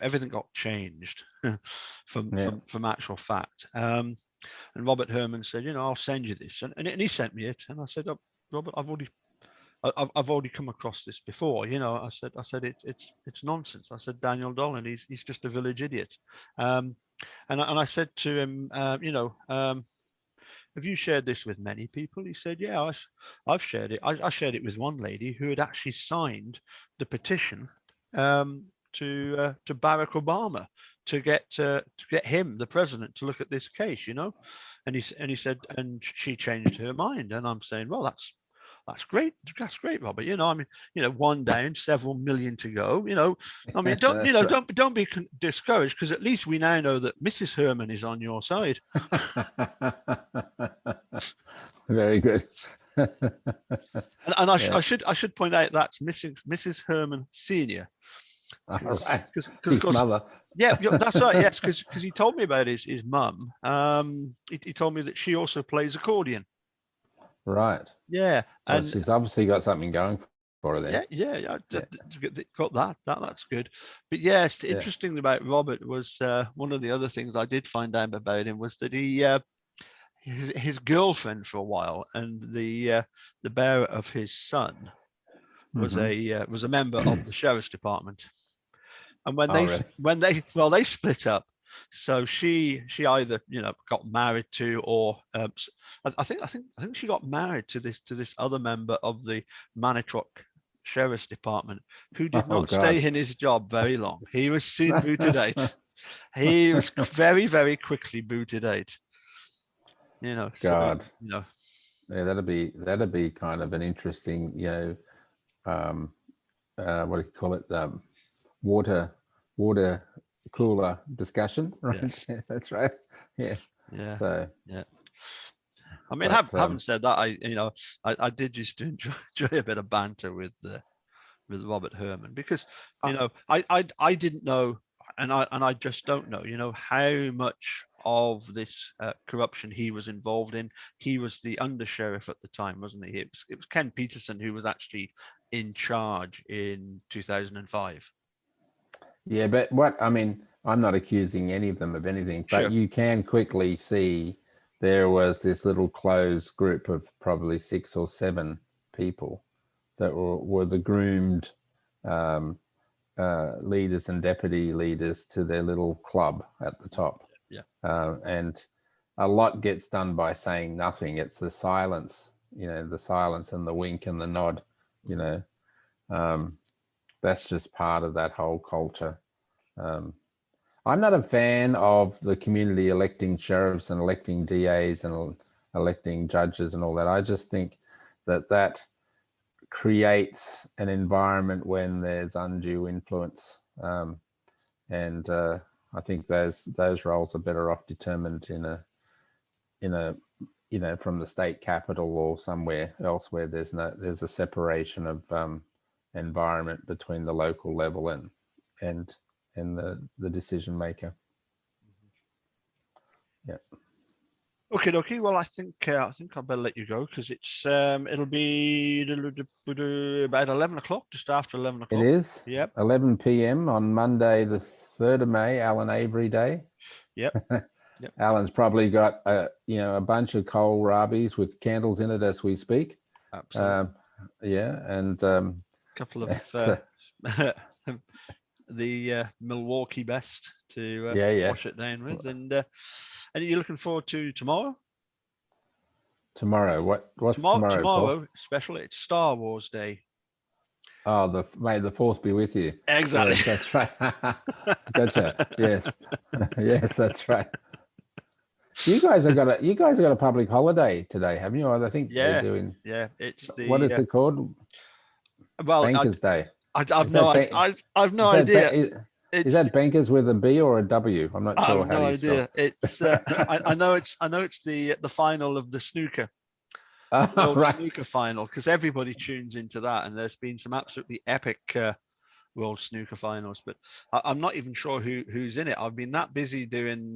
everything got changed from actual fact. And Robert Herman said, I'll send you this, and he sent me it, and I said, oh, Robert, I've already come across this before. I said it's nonsense. I said Daniel Dolan, he's just a village idiot. And I said to him, have you shared this with many people? He said, yeah, I've shared it. I shared it with one lady who had actually signed the petition to Barack Obama to get him, the president, to look at this case. And he said, and she changed her mind. And I'm saying, well, that's great. That's great, Robert. One down, several million to go. Don't be discouraged, because at least we now know that Mrs. Herman is on your side. Very good. And I should point out that's Mrs. Herman Senior. All right. His mother. Yeah, that's right. Yes, because he told me about his mum. He told me that she also plays accordion. Right. Yeah, and she's obviously got something going for her there. Yeah. Got that. That's good. But yes, interesting about Robert was one of the other things I did find out about him was that he his girlfriend for a while, and the bearer of his son was a member of the sheriff's department. And when they split up, so she either got married to, or I think she got married to this other member of the Manitrock Sheriff's Department, who did not stay in his job very long. He was soon booted out. He was very, very quickly booted out. God. So, yeah, that'd be kind of an interesting, what do you call it? Water cooler discussion, right? Yes. Yeah, that's right. Yeah. So, yeah. I mean, having said that, I did just enjoy a bit of banter with Robert Herman, because I didn't know, and I just don't know, how much of this corruption he was involved in. He was the undersheriff at the time, wasn't he? It was Ken Peterson who was actually in charge in 2005. Yeah, but I'm not accusing any of them of anything, but Sure. You can quickly see there was this little closed group of probably 6 or 7 people that were the groomed leaders and deputy leaders to their little club at the top. Yeah. And a lot gets done by saying nothing. It's the silence, the silence and the wink and the nod, that's just part of that whole culture. I'm not a fan of the community electing sheriffs and electing DAs and electing judges and all that. I just think that creates an environment when there's undue influence, and I think those roles are better off determined in a from the state capital or somewhere else where there's a separation of environment between the local level and the decision maker. Yeah. Okay. Well, I think I better let you go, because it'll be about 11 o'clock, just after 11 o'clock. It is. Yep. 11 p.m. on Monday, the 3rd of May, Alan Avery Day. Yep. Alan's probably got a bunch of kohlrabies with candles in it as we speak. Absolutely. And a couple of the Milwaukee best to Yeah. wash it down with. And you're looking forward to tomorrow? Tomorrow, what's tomorrow, Paul? Especially, it's Star Wars Day. Oh, may the force be with you. Exactly. Yes, that's right. Gotcha. Yes, yes, that's right. You guys have got a public holiday today, haven't you? I think they're doing. Yeah, it's the. What is it called? Well, Bankers Day. I've no idea. Is that bankers with a B or a W? I'm not sure. I have no idea. It's I know it's the final of the snooker. World Snooker final, because everybody tunes into that, and there's been some absolutely epic World Snooker finals. But I'm not even sure who's in it. I've been that busy doing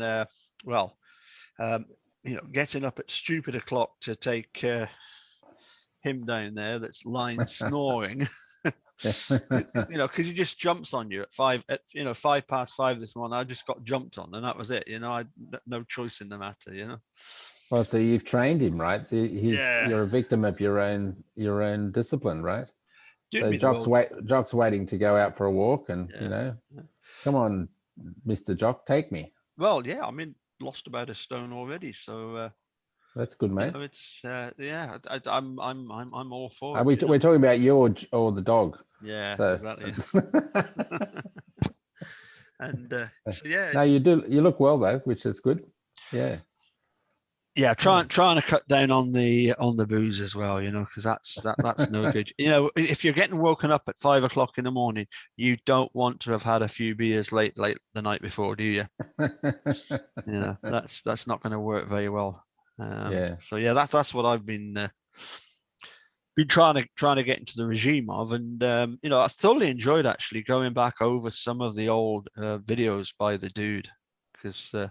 getting up at stupid o'clock to take him down there that's lying snoring. Because he just jumps on you at 5:05 this morning. I just got jumped on, and that was it. I had no choice in the matter. Well, so you've trained him, right? So you're a victim of your own discipline, right? So Jock's waiting to go out for a walk, and come on, Mr. Jock, take me. Well, yeah, I mean, lost about a stone already, so that's good, mate. It's I'm all for it. We're talking about you or the dog. Yeah, so. Exactly. And so yeah. No, you do. You look well though, which is good. Yeah. Yeah, trying to cut down on the booze as well, because that's no good. If you're getting woken up at 5 o'clock in the morning, you don't want to have had a few beers late the night before, do you? That's not going to work very well. So yeah, that's what I've been trying to get into the regime of, and I thoroughly enjoyed actually going back over some of the old videos by the dude.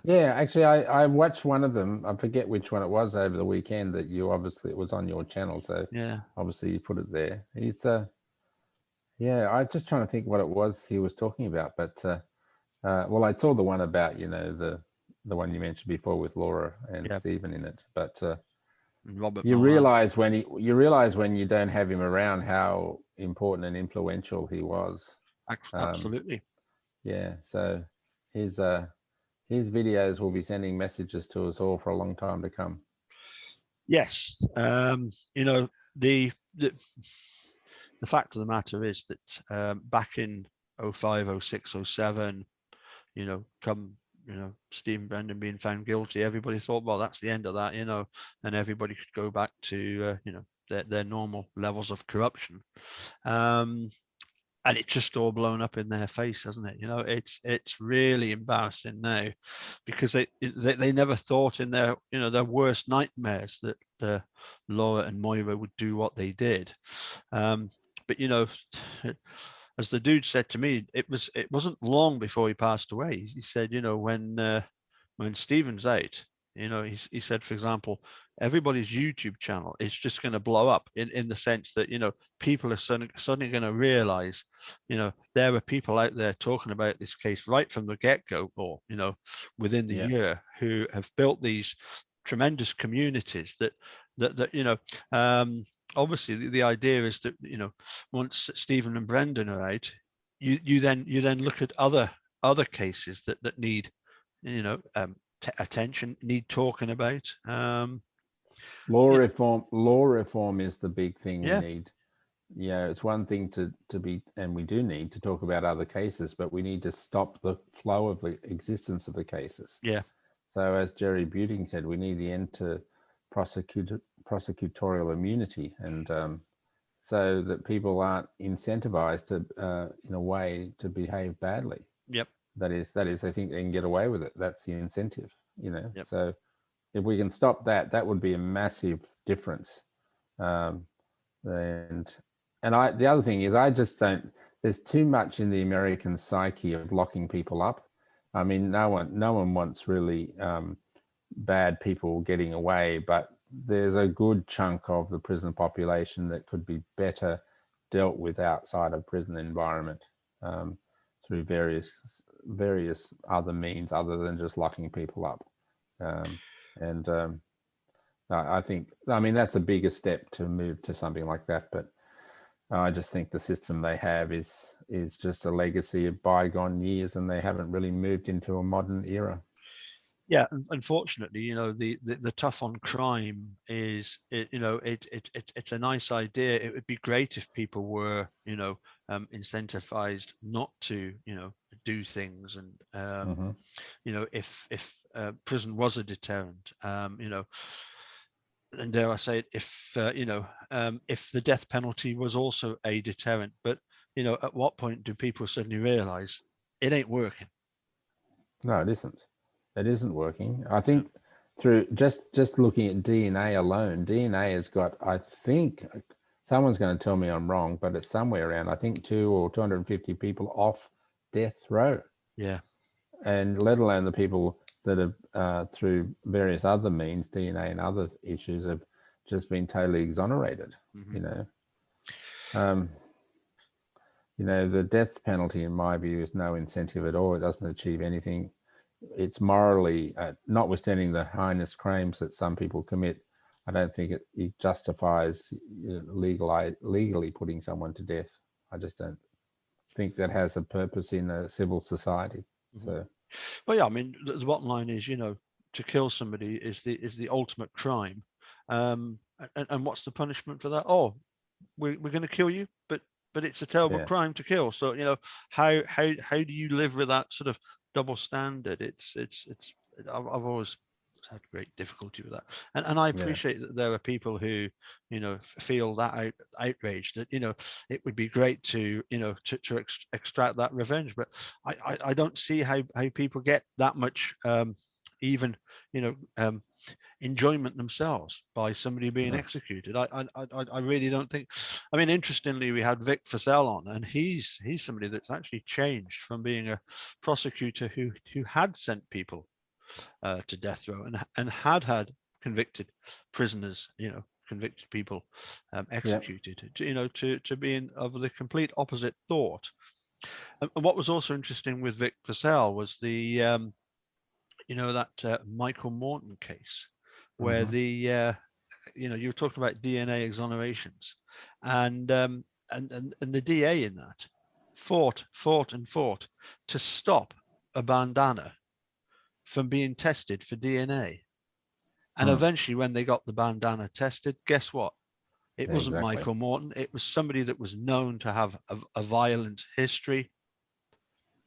Actually, I watched one of them. I forget which one it was over the weekend. That it was on your channel. So yeah, obviously you put it there. He's I'm just trying to think what it was he was talking about. But well, I saw the one about the one you mentioned before with Laura and Stephen in it. But Robert, you realize when you don't have him around how important and influential he was. Absolutely. So his videos will be sending messages to us all for a long time to come. Yes. The fact of the matter is that back in 05, 06, 07, Stephen Brendan being found guilty, everybody thought, well, that's the end of that, and everybody could go back to, their normal levels of corruption. And it's just all blown up in their face, hasn't it? It's really embarrassing now, because they never thought in their their worst nightmares that Laura and Moira would do what they did. But as the dude said to me, it wasn't long before he passed away. He said, when Stephen's out, he said, for example, everybody's YouTube channel is just going to blow up in the sense that, people are suddenly going to realize, there are people out there talking about this case right from the get-go, or, within the year, who have built these tremendous communities that obviously the idea is that, once Stephen and Brendan are out, you then look at other cases that need, attention, need talking about. Law reform is the big thing we need. It's one thing to be, and we do need to talk about other cases, but we need to stop the flow of the existence of the cases. So as Jerry Buting said, we need the end to prosecutorial immunity, and so that people aren't incentivized to, in a way, to behave badly. That is, I think they can get away with it. That's the incentive, So if we can stop that, that would be a massive difference. And the other thing is, I just don't. There's too much in the American psyche of locking people up. I mean, no one wants really bad people getting away, but there's a good chunk of the prison population that could be better dealt with outside of prison environment, through various other means other than just locking people up. I think, I mean, that's a bigger step to move to something like that. But I just think the system they have is just a legacy of bygone years, and they haven't really moved into a modern era. Yeah, unfortunately, the tough on crime is, it's a nice idea. It would be great if people were, incentivized not to, do things, and Mm-hmm. if prison was a deterrent, and dare I say it, if the death penalty was also a deterrent. But at what point do people suddenly realize it ain't working? No, it isn't. It isn't working. I think through just looking at DNA alone, DNA has got, I think, someone's going to tell me I'm wrong, but it's somewhere around, I think, 250 people off death row. Yeah. And let alone the people that have, through various other means, DNA and other issues, have just been totally exonerated. Mm-hmm. The death penalty, in my view, is no incentive at all. It doesn't achieve anything. It's morally, notwithstanding the heinous crimes that some people commit, I don't think it justifies legally putting someone to death. I just don't think that has a purpose in a civil society. Mm-hmm. So, well, yeah, I mean, the bottom line is, to kill somebody is the ultimate crime. And what's the punishment for that? Oh, we're going to kill you, but it's a terrible crime to kill. So how do you live with that sort of double standard? I've always had great difficulty with that, and I appreciate that there are people who feel that outraged, that it would be great to to extract that revenge. But I don't see how people get that much even enjoyment themselves by somebody being executed. I really don't think. I mean, interestingly, we had Vic Fussell on, and he's somebody that's actually changed from being a prosecutor who had sent people to death row, and had convicted prisoners, convicted people executed, to being of the complete opposite thought. And what was also interesting with Vic Fussell was the that Michael Morton case, where the you were talking about DNA exonerations, and the DA in that fought to stop a bandana from being tested for DNA. And eventually, when they got the bandana tested, guess what? It wasn't Michael Morton. It was somebody that was known to have a violent history.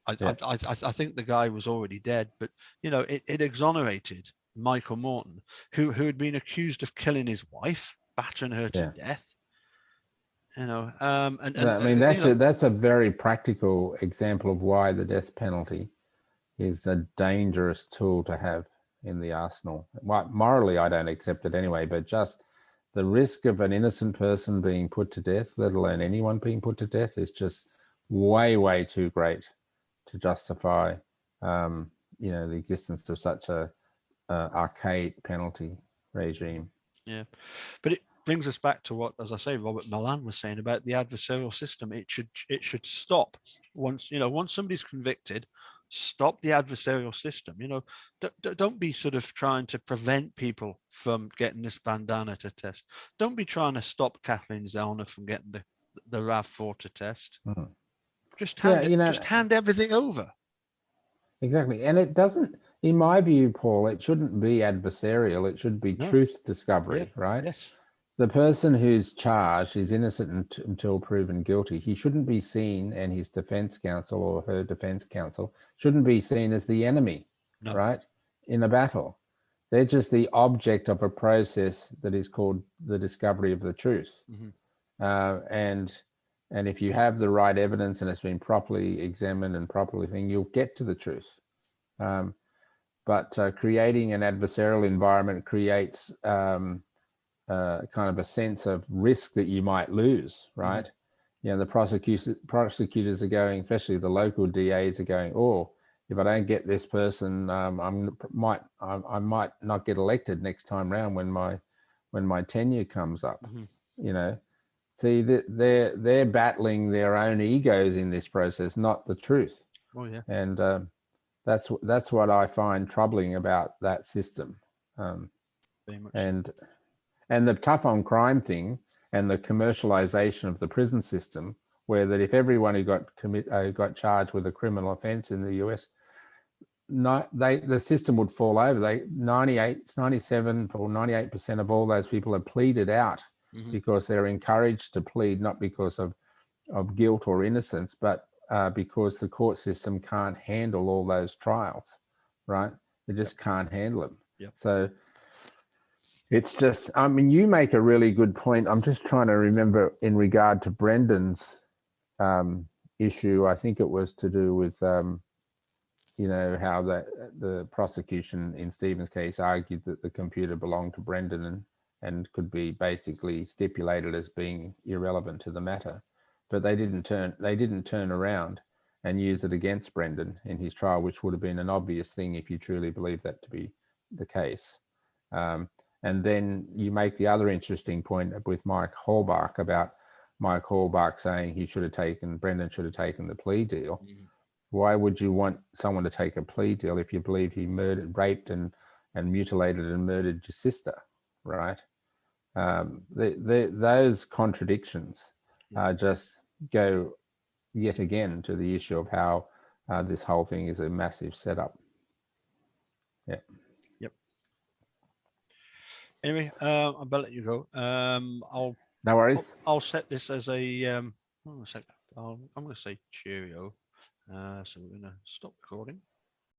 I think the guy was already dead, but it exonerated Michael Morton, who had been accused of killing his wife, battering her to death. I mean, that's a very practical example of why the death penalty is a dangerous tool to have in the arsenal. Morally, I don't accept it anyway, but just the risk of an innocent person being put to death, let alone anyone being put to death, is just way too great to justify, the existence of such a archaic penalty regime. Yeah, but it brings us back to what, as I say, Robert Milan was saying about the adversarial system. It should stop once somebody's convicted. Stop the adversarial system. Don't be sort of trying to prevent people from getting this bandana to test. Don't be trying to stop Kathleen Zellner from getting the RAV4 to test. Just hand everything over. Exactly. And it doesn't, in my view, Paul, it shouldn't be adversarial. It should be truth discovery, right? Yes. The person who's charged is innocent until proven guilty. He shouldn't be seen, and his defense counsel or her defense counsel shouldn't be seen as the enemy, right, in a battle. They're just the object of a process that is called the discovery of the truth. And if you have the right evidence and it's been properly examined and properly thing, you'll get to the truth. But creating an adversarial environment creates kind of a sense of risk that you might lose, right? The prosecutors are going, especially the local DAs are going, oh, if I don't get this person, I might not get elected next time round when my tenure comes up. See, they're battling their own egos in this process, not the truth. Oh yeah. And that's what I find troubling about that system. Very much and And the tough on crime thing and the commercialization of the prison system, where that if everyone who got charged with a criminal offense in the US, the system would fall over. 97 or 98% of all those people are pleaded out because they're encouraged to plead, not because of guilt or innocence, but because the court system can't handle all those trials, right? They just can't handle them. So it's just, I mean, you make a really good point. I'm just trying to remember in regard to Brendan's issue. I think it was to do with, you know, how the prosecution in Stephen's case argued that the computer belonged to Brendan and could be basically stipulated as being irrelevant to the matter. But they didn't turn around and use it against Brendan in his trial, which would have been an obvious thing if you truly believe that to be the case. And then you make the other interesting point with Mike Hallbach about Mike Hallbach saying Brendan should have taken the plea deal. Why would you want someone to take a plea deal if you believe he raped and mutilated and murdered your sister, right? Those contradictions just go yet again to the issue of how this whole thing is a massive setup. Yeah. Yep. Anyway, I better let you go. No worries. I'll set this as a. I'm going to say cheerio. So we're going to stop recording.